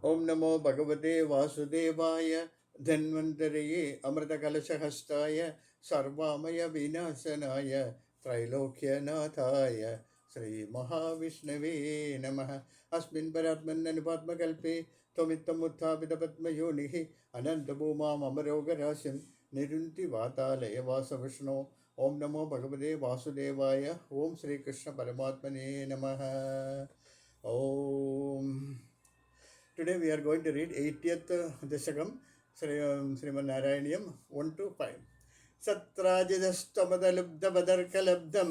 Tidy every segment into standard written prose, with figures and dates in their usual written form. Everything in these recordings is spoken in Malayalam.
ഓം നമോ ഭഗവതേ വാസുദേവായ ധന്വന്തരയെ അമൃതകലശഹസ്തായ സർവാമയ വിനാശനായ ത്രൈലോക്യനാഥായ ശ്രീ മഹാവിഷ്ണവേ നമഃ. അസ്മിൻ പരാത്മന്നനുപാത്മകൽപേ ത്വമിത്തമുത്ഥാപിതപത്മയോനിഃ അനന്തഭൂമാമരോഗരാശിം നിരുന്തി വാതാലയവാസവിഷ്ണോ. ഓം നമോ ഭഗവതേ വാസുദേവായ. ഓം ശ്രീകൃഷ്ണ പരമാത്മനേ നമഃ. ഓം. Today we are going to read 80th Dashakam, Srimad Narayaniyam 1-5. Satrajidastamadalubbdabadarkalabdam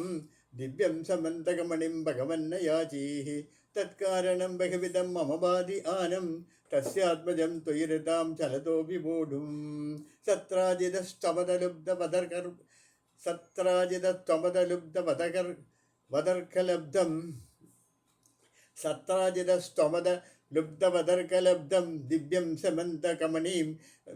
divyam samantagamanim bhagavannayachihi tatkaranam bhagavidam mamabadi anam tasyatmajam tuyiratam chalato vibodhum. Satrajidastamadalubbdabadarkalabdam ലുബ്ധവദർക്കലബ്ധം Divyam സമന്തകമണീം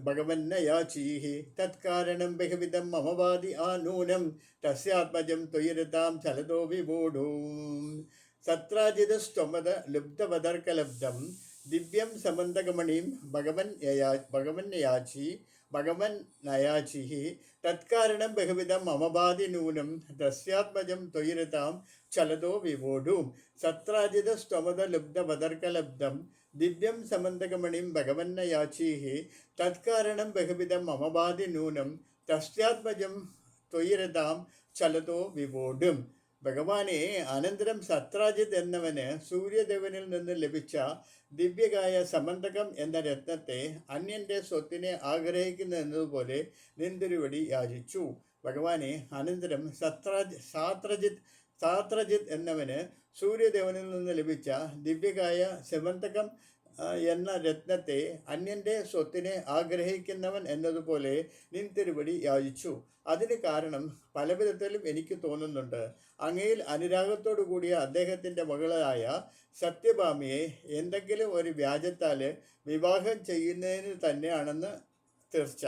ഭഗവന്നയാചീഹി തത്കാരണം ബഹുവിധം മമവാദി ആനൂനം തസ്യാത്മജം ത്വയിരതാം ചലതോ വിവോഢൂം. സത്രാജിതസ്ത്വമദ ലുബ്ധവദർക്കലബ്ധം Divyam സമന്തകമണീം ഭഗവന്നയാചി തത്കാരണം ബഹുവിധം മമവാദി നൂനം തസ്യാത്മജം ത്വയിരതാം ചലതോ വിവോഢൂം. സത്രാജിതസ്ത്വമദ ലുബ്ധവദർക്കലബ്ധം Divyam സമന്തകമണിം ഭഗവന്നയാചീഹി തത്കാരണം ബഹുവിധം മമവാദി നൂനം തസ്യാത്മജം ത്വയിരതാം ചലതോ വിവോഢും. ഭഗവാനെ, അനന്തരം സത്രാജിത് എന്നവന് സൂര്യദേവനിൽ നിന്ന് ലഭിച്ച ദിവ്യകായ സമന്തകം എന്ന രത്നത്തെ അന്യന്റെ സ്വത്തിനെ ആഗ്രഹിക്കുന്നു എന്നതുപോലെ നിന്തിരുവടി യാചിച്ചു. ഭഗവാനെ, അനന്തരം സാത്രജിത് എന്നവന് സൂര്യദേവനിൽ നിന്ന് ലഭിച്ച ദിവ്യകായ സമന്തകം എന്ന രത്നത്തെ അന്യന്റെ സ്വത്തിനെ ആഗ്രഹിക്കുന്നവൻ എന്നതുപോലെ നിന്തിരുവടി യാചിച്ചു. അതിന് കാരണം പലവിധത്തിലും എനിക്ക് തോന്നുന്നുണ്ട്. അങ്ങയിൽ അനുരാഗത്തോടു കൂടിയ അദ്ദേഹത്തിൻ്റെ മകളായ സത്യഭാമിയെ എന്തെങ്കിലും ഒരു വ്യാജത്താൽ വിവാഹം ചെയ്യുന്നതിന് തന്നെയാണെന്ന് തീർച്ച.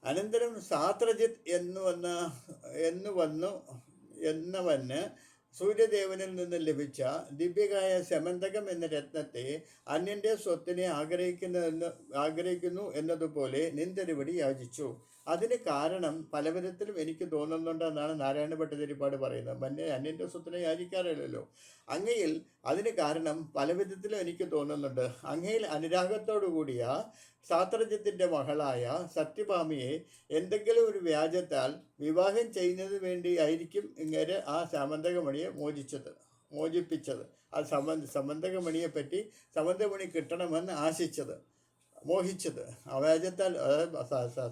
അനന്തരം സാത്രജിത്ത് എന്നവന് സൂര്യദേവനിൽ നിന്ന് ലഭിച്ച ദിവ്യകായ സമന്തകം എന്ന രത്നത്തെ അന്യന്റെ സ്വത്തിനെ ആഗ്രഹിക്കുന്നു എന്നതുപോലെ നിന്തിരുവടി യാചിച്ചു. അതിന് കാരണം പലവിധത്തിലും എനിക്ക് തോന്നുന്നുണ്ടെന്നാണ് നാരായണ ഭട്ടതിരിപ്പാട് പറയുന്നത്. അന്യന്റെ സ്വത്തിനെ യാചിക്കാറില്ലല്ലോ. അങ്ങയിൽ അതിന് കാരണം പലവിധത്തിലും എനിക്ക് തോന്നുന്നുണ്ട്. അങ്ങയിൽ അനുരാഗത്തോടു കൂടിയ സാത്രജിത്തിൻ്റെ മകളായ സത്യഭാമിയെ എന്തെങ്കിലും ഒരു വ്യാജത്താൽ വിവാഹം ചെയ്യുന്നതിന് വേണ്ടി ആയിരിക്കും ഇങ്ങനെ ആ സമന്തകമണിയെ മോചിപ്പിച്ചത്. ആ സമന്തകമണിയെപ്പറ്റി സമന്തകമണി കിട്ടണമെന്ന് മോഹിച്ചത്. അവ്യാജത്താൽ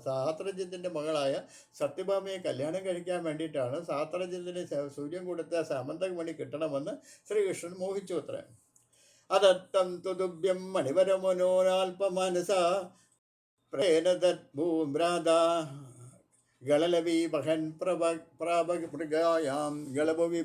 സാത്രജിത്തിൻ്റെ മകളായ സത്യഭാമയെ കല്യാണം കഴിക്കാൻ വേണ്ടിയിട്ടാണ് സാത്രജിത്തിന് സൂര്യൻ കൊടുത്ത സമന്തകമണി കിട്ടണമെന്ന് ശ്രീകൃഷ്ണൻ മോഹിച്ചു അത്ര. അതത്തം തുതുഭ്യം മണിവരമനോരാൽപമനസ പ്രേനതദ്ഭൂമ്രാദ ഗളലവി വഹൻ പ്രാപമൃഗായാം ഗളഭവി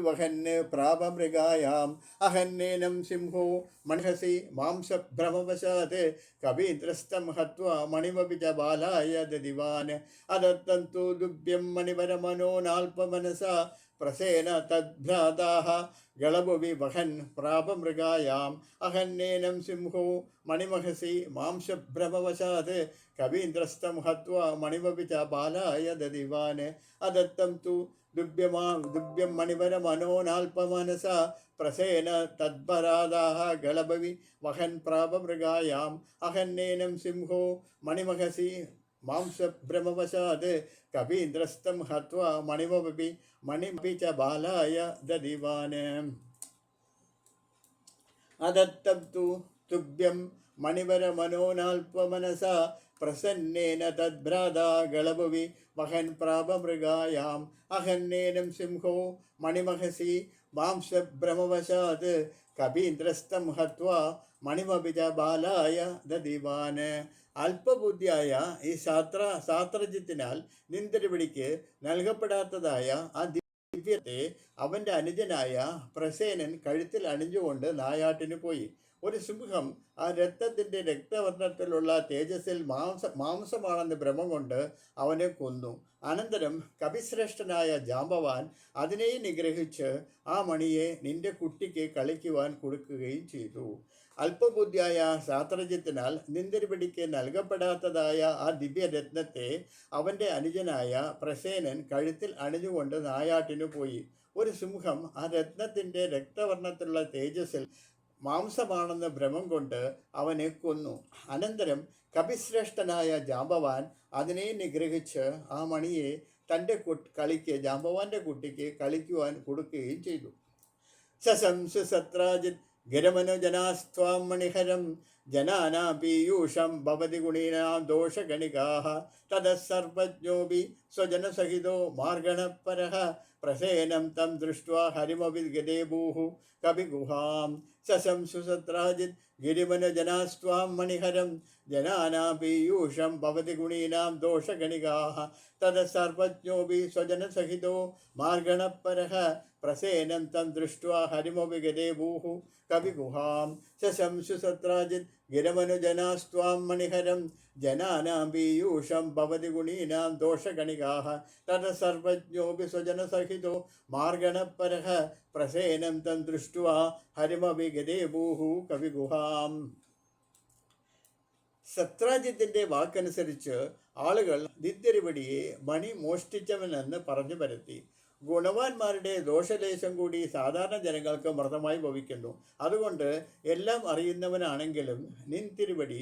വഹൻ പ്രാപമൃഗായാം അഹന്നേനം സിംഹോ മൺഹസി മാംസഭ്രമവശാത് കവീന്ദ്രസ്തം ഹത്വാ മണിമപി ച ബാലായ ദദിവാൻ. അതത്തം തു ദുഭ്യം മണിവരമനോനാൽപമനസ പ്രസേന തദ്ഭ്രാതാഃ ഗളഭുവി വഹൻ പ്രാപമൃഗായാം അഹന്നേനം സിംഹോ മണിമഹസി മാംസഭ്രമവശാത് കവീന്ദ്രസ്തം ഹത്വാ മണിമപി ച ബാലായ ദദിവാൻ. അതത്തം തു ദുഭ്യം മണിവരമനോനാൽപമനസ പ്രസേന തദ്ഭരാതാഃ ഗളഭവി വഹൻ പ്രാപമൃഗായാം അഹന്നേനം സിംഹോ മണിമഹസി മാംസഭ്രമവശാത് കവീന്ദ്രസ്തം ഹത്വാ മണിമപി ച ബാലായ ദദിവാൻ. അതത്തം തു തുഭ്യം മണിവരമനോനാൽപമനസ പ്രസന്നേന തദ്ഭ്രാതാ ഗളഭുവി വഹൻ പ്രാപമൃഗായാം അഹന്നേനം സിംഹോ മണിമഹസി മാംസഭ്രമവശാത് കവീന്ദ്രസ്തം ഹത്വാ മണിമപി ച ബാലായ ദദിവാൻ. അല്പബുദ്ധിയായ ഈ സാത്രജിത്തിനാൽ നിന്തിരുവടിക്ക് നൽകപ്പെടാത്തതായ ആ ദിവ്യത്തെ അവൻ്റെ അനുജനായ പ്രസേനൻ കഴുത്തിൽ അണിഞ്ഞുകൊണ്ട് നായാട്ടിന് പോയി. ഒരു സിംഹം ആ രക്തത്തിൻ്റെ രക്തവർണ്ണത്തിലുള്ള തേജസ്സിൽ മാംസമാണെന്ന് ഭ്രമം കൊണ്ട് അവനെ കൊന്നു. അനന്തരം കപിശ്രേഷ്ഠനായ ജാമ്പവാൻ അതിനെയും നിഗ്രഹിച്ച് ആ മണിയെ നിന്റെ കുട്ടിക്ക് കളിക്കുവാൻ കൊടുക്കുകയും ചെയ്തു. അല്പബുദ്ധിയായ ശാസ്ത്രജ്ഞത്തിനാൽ നിന്തിരിപിടിക്ക് നൽകപ്പെടാത്തതായ ആ ദിവ്യരത്നത്തെ അവൻ്റെ അനുജനായ പ്രസേനൻ കഴുത്തിൽ അണിഞ്ഞുകൊണ്ട് നായാട്ടിനു പോയി. ഒരു സിംഹം ആ രത്നത്തിൻ്റെ രക്തവർണ്ണത്തിലുള്ള തേജസ്സിൽ മാംസമാണെന്ന് ഭ്രമം കൊണ്ട് അവനെ കൊന്നു. അനന്തരം കപിശ്രേഷ്ഠനായ ജാമ്പവാൻ അതിനെ നിഗ്രഹിച്ച് ആ മണിയെ തൻ്റെ ജാമ്പവാന്റെ കുട്ടിക്ക് കളിക്കുവാൻ കൊടുക്കുകയും ചെയ്തു. സശംസു സത്രാജിത് ഗിരമനുജനാസ്ത്വാം മണിഹരം ജനാനാ പീയൂഷം ഭവതി ഗുണീനാം ദോഷഗണികാഃ തതഃ സർവജ്ഞോപി സ്വജനസഹിതോ മാർഗണപരഃ പ്രസേനം തം ദൃഷ്ട്വാ ഹരിമപി ഗദേഭൂഃ കവിഗുഹാം. സശംസു സത്രാജിത് ഗിരിമനുജനാസ്ത്വാം മണിഹരം ജനാനാ പീയൂഷം ഭവതി ഗുണീനാം ദോഷഗണികാഃ തതഃ സർവജ്ഞോപി സ്വജനസഹിതോ മാർഗണപരഃ പ്രസേനം തം ദൃഷ്ട്വാ ഹരിമപി ഗദേഭൂഃ കവിഗുഹാം. സശംസു സത്രാജിത് ഗിരമനുജനാസ്ത്വാം മണിഹരം ജനാനാം പീയൂഷം ഭവതി ഗുണീനാം ദോഷഗണികാഃ തതഃ സർവജ്ഞോപി സ്വജനസഹിതോ മാർഗണപരഃ പ്രസേനം തം ദൃഷ്ട്വാ ഹരിമപി ഗദേഭൂഃ കവിഗുഹാം. സത്രാജിത്തിൻ്റെ വാക്കനുസരിച്ച് ആളുകൾ ദിദ്യരിപടിയെ മണി മോഷ്ടിച്ചവനെന്ന് പറഞ്ഞു പരത്തി. ഗുണവാന്മാരുടെ ദോഷലേശം കൂടി സാധാരണ ജനങ്ങൾക്ക് മൃതമായി ഭവിക്കുന്നു. അതുകൊണ്ട് എല്ലാം അറിയുന്നവനാണെങ്കിലും നിൻതിരുവടി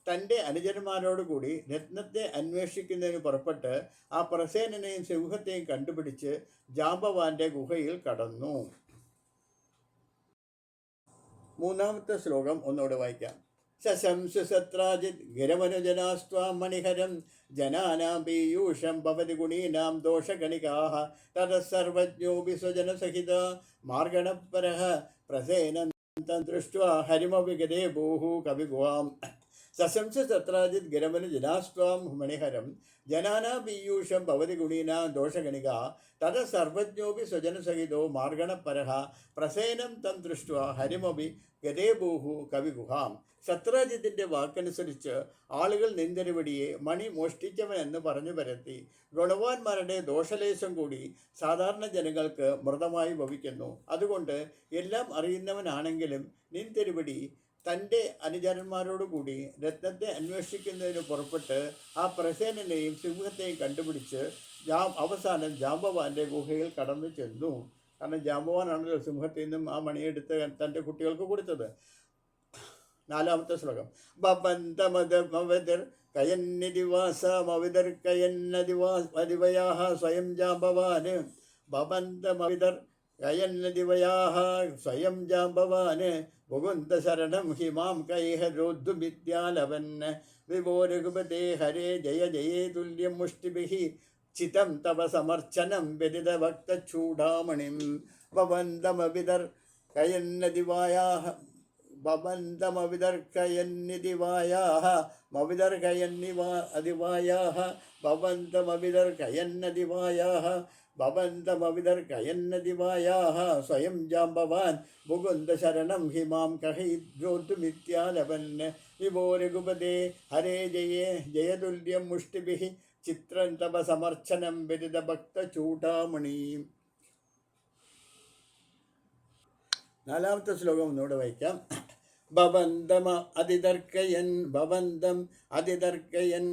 തൻ്റെ അനുചരന്മാരോടുകൂടി രത്നത്തെ അന്വേഷിക്കുന്നതിന് പുറപ്പെട്ട് ആ പ്രസേനനെയും സിംഹത്തെയും കണ്ടുപിടിച്ച് ജാമ്പവാന്റെ ഗുഹയിൽ കടന്നു. മൂന്നാമത്തെ ശ്ലോകം ഒന്നുകൂടെ വായിക്കാം. സശംസു സത്രാജിത് ഗിരമനുജനാസ്ത്വാം മണിഹരം ജനാനാം പീയൂഷം ഭവതി ഗുണീനാം ദോഷഗണികാഃ തതഃ സർവജ്ഞോപി സ്വജനസഹിത മാർഗണപരഃ പ്രസേനം തം ദൃഷ്ട്വാ ഹരിമപി ഗദേഭൂഃ കവിഗുഹാം. സശംസു സത്രാജിത് ഗിരമനുജനാസ്ത്വാം മണിഹരം ജനാനാം പീയൂഷം ഭവതി ഗുണീനാം ദോഷഗണികാഃ തതഃ സർവജ്ഞോപി സ്വജനസഹിതോ മാർഗണപരഃ പ്രസേനം തം ദൃഷ്ട്വാ ഹരിമപി ഗദേഭൂഃ കവിഗുഹാം. സത്രാജിത്തിൻ്റെ വാക്കനുസരിച്ച് ആളുകൾ നിന്ദരവടിയെ മണി മോഷ്ടിച്ചവനെന്ന് പറഞ്ഞു പരത്തി. ഗുണവാന്മാരുടെ ദോഷലേശം കൂടി സാധാരണ ജനങ്ങൾക്ക് മൃതമായി ഭവിക്കുന്നു. അതുകൊണ്ട് എല്ലാം അറിയുന്നവനാണെങ്കിലും നിന്തിരുവടി തൻ്റെ അനുചരന്മാരോടുകൂടി രത്നത്തെ അന്വേഷിക്കുന്നതിന് പുറപ്പെട്ട് ആ പ്രസേനനെയും സിംഹത്തെയും കണ്ടുപിടിച്ച് അവസാനം ജാമ്പവാന്റെ ഗുഹയിൽ കടന്നു ചെന്നു. കാരണം ജാമ്പവാനാണല്ലോ സിംഹത്തിൽ നിന്നും ആ മണിയെടുത്ത് തൻ്റെ കുട്ടികൾക്ക് കൊടുത്തത്. നാലാമത്തെ ശ്ലോകം. ബബന്ധമദമവതിർ കയന്നിദിവാസമവിതർ കയന്നദിവയാഃ സ്വയം ജാമ്പവാന് ബബന്ധമവിതർ കയന്നദിവയാഃ സ്വയം ജാമ്പവാന് മുകുന്ദശരണം ഹിമാം കൈഹരോദ്ധുമിത്യാലവൻ വിഭോ രഘുപതേ ഹരേ ജയ ജയേ തുല്യം മുഷ്ടിഭിഃ ചിതം തവ സമർച്ചനം വ്യതിത ഭക്തചൂഡാമണിം ബബന്ധമവിതർ കയന്നദിവായാഃ ബബന്ധമവിതർക്കയന്നിദിവായാഃ മവിതർക്കയന്നിവായാഃ ബബന്ധമവിതർക്കയന്നദിവായാഃ ബബന്ധമവിതർക്കയന്നദിവായാഃ സ്വയം ജാമ്പവാൻ മുകുന്ദശരണം ഹിമാം കഹൈദ്രോദ്ധുമിത്യാലവൻ വിഭോ രഘുപതേ ഹരേ ജയേ ജയതുല്യം മുഷ്ടിഭിഃ ചിത്രം തവ സമർച്ചനം വ്യതിത ഭക്തചൂഡാമണി. നാലാമത്തെ ശ്ലോകം ഒന്നുകൂടെ വായിക്കാം. ബബന്ധം അതിതർക്കയൻ ബബന്ധം അതിതർക്കയൻ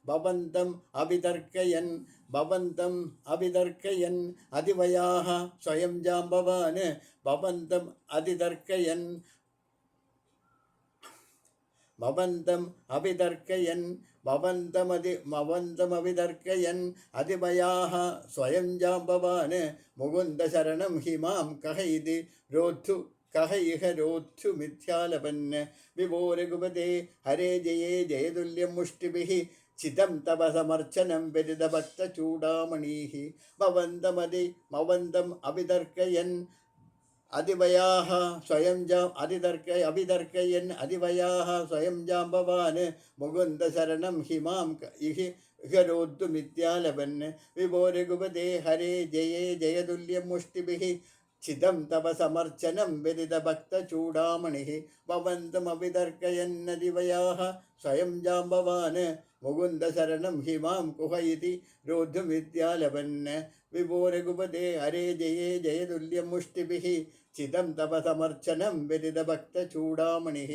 ബബന്ധം അഭിതർക്കയൻ ബബന്ധം അഭിതർക്കയൻ അതിവയാഃ സ്വയം ജാമ്പവാന് ബബന്ധം അതിതർക്കയൻ ബബന്ധം അഭിതർക്കയൻ ബബന്ധമവിതർക്കയൻ അതിവയാഃ സ്വയം ജാമ്പവാന് മുകുന്ദശരണം ഹിമാം കഹൈഹരോദ്ധുമിത്യാലപൻ വിഭോ രഘുപതേ ഹരേ ജയേ ജയതുല്യം മുഷ്ടിഭിഃ ചിതം തവ സമർച്ചനം വ്യതിത ഭക്തചൂഡാമണീഃ ബബന്ധം അഭിതർക്കയൻ അതിവയാഃ സ്വയം അഭിതർക്കയൻ അതിവയാഃ സ്വയം ജാമ്പവാന് മുകുന്ദശരണം ഹിമാം ഇഹരോദ്ധുമിത്യാലപൻ വിഭോ രഘുപതേ ഹരേ ജയേ ജയതുല്യം മുഷ്ടിഭിഃ ചിദം തവ സമർച്ചനം വ്യതിതഭക്തചൂടാമണിഃ ഭവന്തമവിതർക്കയന്നദിവയാः സ്വയം ജാംബവാന് മുകുന്ദശരണം ഹിമാം കുഹ ഇതി രോദ്ധുമിത്യാലപൻ വിഭോ രഘുപതേ ഹരേ ജയേ ജയതുല്യം മുഷ്ടിഭിഃ ചിദം തവ സമർച്ചനം വ്യതിതഭക്തചൂടാമണിഃ.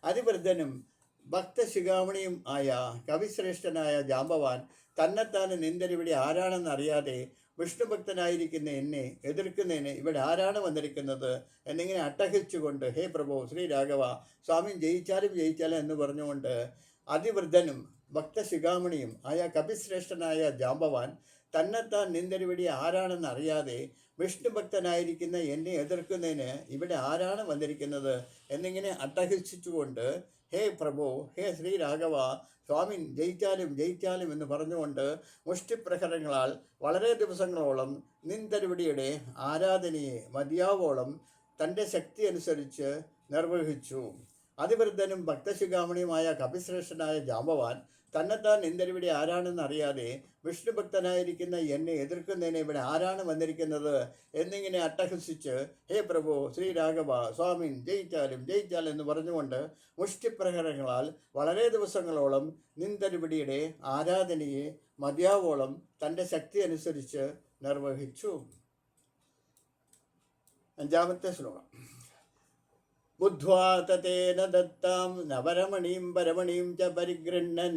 അതിവൃദ്ധനും ഭക്തശിഖാമണിയും ആയ കവിശ്രേഷ്ഠനായ ജാംബവാൻ തന്നെത്താൻ നിന്ദരിവിടെ ആരാണെന്നറിയാതെ വിഷ്ണുഭക്തനായിരിക്കുന്ന എന്നെ എതിർക്കുന്നതിന് ഇവിടെ ആരാണ് വന്നിരിക്കുന്നത് എന്നിങ്ങനെ അട്ടഹിച്ചുകൊണ്ട്, ഹേ പ്രഭു ശ്രീരാഘവ, സ്വാമി ജയിച്ചാലും എന്ന് പറഞ്ഞുകൊണ്ട് അതിവൃദ്ധനും ഭക്തശിഖാമണിയും ആയ കപിശ്രേഷ്ഠനായ ജാംബവാൻ തന്നെത്താൻ നിന്ദരിവിടെ ആരാണെന്ന് അറിയാതെ വിഷ്ണുഭക്തനായിരിക്കുന്ന എന്നെ എതിർക്കുന്നതിന് ഇവിടെ ആരാണ് വന്നിരിക്കുന്നത് എന്നിങ്ങനെ അട്ടഹസിച്ചുകൊണ്ട്, ഹേ പ്രഭു, ഹേ ശ്രീരാഘവ, സ്വാമി ജയിച്ചാലും എന്ന് പറഞ്ഞുകൊണ്ട് മുഷ്ടിപ്രഹരങ്ങളാൽ വളരെ ദിവസങ്ങളോളം നിന്തരുവടിയുടെ ആരാധനയെ മതിയാവോളം തൻ്റെ ശക്തി അനുസരിച്ച് നിർവഹിച്ചു. അതിവൃദ്ധനും ഭക്തശിഖാമണിയുമായ കപിശ്രേഷ്ഠനായ ജാംബവാൻ തന്നെത്താൻ നിന്തരുവിടെ ആരാണെന്നറിയാതെ വിഷ്ണുഭക്തനായിരിക്കുന്ന എന്നെ എതിർക്കുന്നതിന് ഇവിടെ ആരാണ് വന്നിരിക്കുന്നത് എന്നിങ്ങനെ അട്ടഹസിച്ച്, ഹേ പ്രഭു ശ്രീരാഘവ, സ്വാമി ജയിച്ചാലും എന്ന് പറഞ്ഞുകൊണ്ട് മുഷ്ടിപ്രഹരങ്ങളാൽ വളരെ ദിവസങ്ങളോളം നിന്തരുപടിയുടെ ആരാധനയെ മതിയാവോളം തൻ്റെ ശക്തി അനുസരിച്ച് നിർവഹിച്ചു. 5-ാമത്തെ ശ്ലോകം. ബുദ്ധ്വാ തതേന ദത്താം നവരമണീം പരമണീം ച പരിഗൃഹ്ണൻ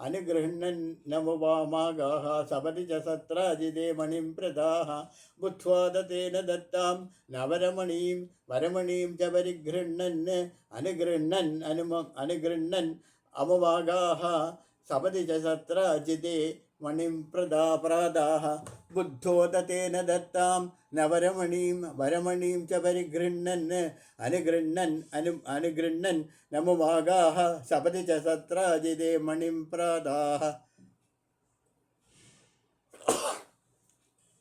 അനുഗൃഹ്ണൻ നവവാമാഗാഃ സപതി ച സത്രാജിതേ മണിം പ്രദാഃ. ബുദ്ധ്വാ തതേന ദത്താം നവരമണീം പരമണീം ച പരിഗൃഹ്ണൻ അനുഗൃഹ്ണൻ അമവാഗാഃ സപതി ച സത്രാജിതേ മണിം പ്രാദാഃ. ബുദ്ധോദതേന ദത്താം നവരമണീം വരമണീം ച പരിഗൃഹ്ണൻ അനുഗൃഹ്ണൻ നമവാഗാഃ സപതി ച സത്രാജിതേ മണിം പ്രാദാഃ.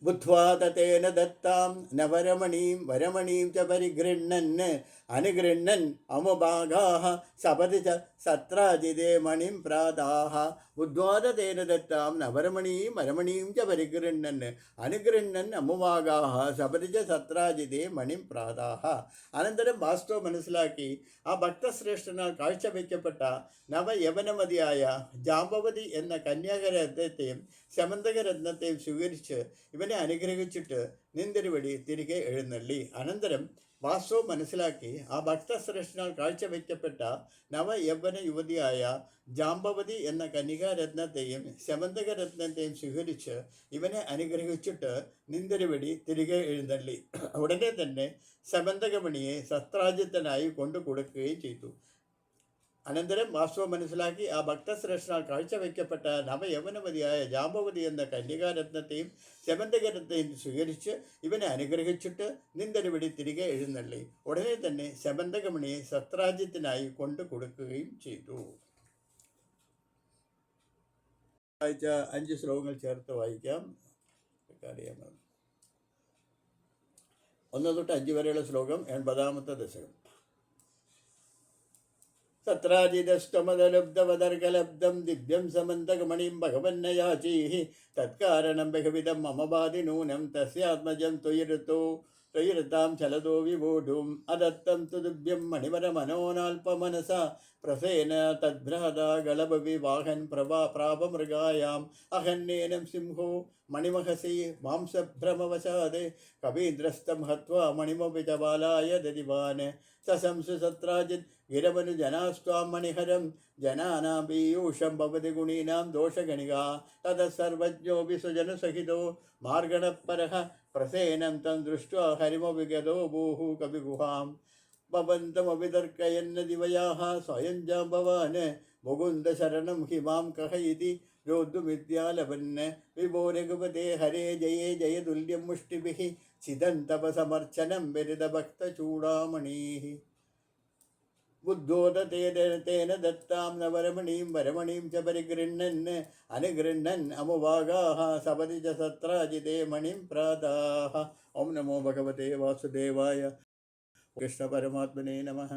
ബുദ്ധ്വാ തതേന ദത്താം നവരമണീം വരമണീം ച പരിഗൃഹ്ണൻ അനുഗൃഹ്ണൻ അമുഭാഗാഃ സപതി ച സത്രാജിതേ മണിം പ്രാദാഃ. ബുദ്ധ്വാ തതേന ദത്താം നവരമണീം വരമണീം ച പരിഗൃഹ്ണൻ അനുഗൃഹ്ണൻ അമുഭാഗാഃ സപതി ച സത്രാജിതേ മണിം പ്രാദാഃ. അനന്തരം വാസ്തവം മനസ്സിലാക്കി ആ ഭക്തശ്രേഷ്ഠനാൽ കാഴ്ചവെക്കപ്പെട്ട നവയവനമതിയായ ജാംബവതി എന്ന കന്യാകരത്നത്തെയും ശമന്തകരത്നത്തെയും സ്വീകരിച്ച് ഇവനെ അനുഗ്രഹിച്ചിട്ട് നിന്തിരുവടി തിരികെ എഴുന്നള്ളി. അനന്തരം വാസ്തവം മനസ്സിലാക്കി ആ ഭക്തശ്രേഷ്ഠനാൽ കാഴ്ചവെക്കപ്പെട്ട നവയവന യുവതിയായ ജാംബവതി എന്ന കന്യകാരത്നത്തെയും ശമന്തകരത്നത്തെയും സ്വീകരിച്ച് ഇവനെ അനുഗ്രഹിച്ചിട്ട് നിന്തിരുവടി തിരികെ എഴുന്നള്ളി. ഉടനെ തന്നെ ശമന്തകമണിയെ ശസ്ത്രാജിത്തനായി കൊണ്ടു കൊടുക്കുകയും ചെയ്തു. അനന്തരം വാസ്തവം മനസ്സിലാക്കി ആ ഭക്തശ്രേഷ്ഠനാൽ കാഴ്ചവെക്കപ്പെട്ട നവയവനമതിയായ ജാംബവതി എന്ന കന്യകാരത്നത്തെയും ശമന്തകരത്നത്തെയും സ്വീകരിച്ച് ഇവനെ അനുഗ്രഹിച്ചിട്ട് നിന്തിരുവടി തിരികെ എഴുന്നള്ളി. ഉടനെ തന്നെ ശമന്തകമണിയെ ശസ്ത്രാജ്യത്തിനായി കൊണ്ടു കൊടുക്കുകയും ചെയ്തു. 5 ശ്ലോകങ്ങൾ ചേർത്ത് വായിക്കാം. 1 തൊട്ട് 5 വരെയുള്ള ശ്ലോകം 80-ാമത്തെ ദശകം. സത്രാജിതസ്ത്വമദലബ്ധവദർഗലബ്ധം ദിവ്യം സമന്തകമണിം ഭഗവന്നയാചീഃ തത്കാരണം ബഹുവിധം മമ ബാധി നൂനം തസ്യാത്മജം ത്വയിരതാം ചലതോ വിവോഢും അദത്തം തു ദിവ്യം മണിവരമനോനാൽപമനസ പ്രസേന തദ്ഭ്രാതാ ഗളഭവിവാഹൻ പ്രാപമൃഗായാം അഹന്നേനം സിംഹോ മണിമഹസി മാംസഭ്രമവശാദ് കവീന്ദ്രസ്തം ഹത്വാ മണിമപി ച ബാലായ ദദിവാൻ സശംസു സത്രാജിത് ഗിരവനുജനാസ്ത്വാം മണിഹരം ജനാനാം പീയൂഷം ഭവതി ഗുണീനാം ദോഷഗണികാ തതഃ സർവജ്ഞോപി സുജനസഹിതോ മാർഗണപരഃ പ്രസേനം തം ദൃഷ്ട്വാ ഹരിമപി ഗതോ ഭൂഃ കവിഗുഹാം ഭവന്തമവിതർക്കയന്ന ദിവയാഃ സ്വയം ജാംബവാൻ മുകുന്ദശരണം ഹിമാം കഹ ഇതി രോദ്ധുമിത്യാലപൻ വിഭോ രഘുപതേ ഹരേ ജയേ ജയതുല്യം മുഷ്ടിഭിഃ ചിദം തപ സമർച്ചനം വ്യതിതഭക്തചൂടാമണീഃ. ബുദ്ധോദതേന ദത്താം നവരമണീം വരമണീം ച പരിഗൃഹ്ണൻ അനുഗൃഹ്ണൻ അമുഭാഗാഃ സപതി ച സത്രാജിതേ മണിം പ്രാദാഃ. ഓം നമോ ഭഗവതേ വാസുദേവായ. കൃഷ്ണ പരമാത്മനേ നമഃ.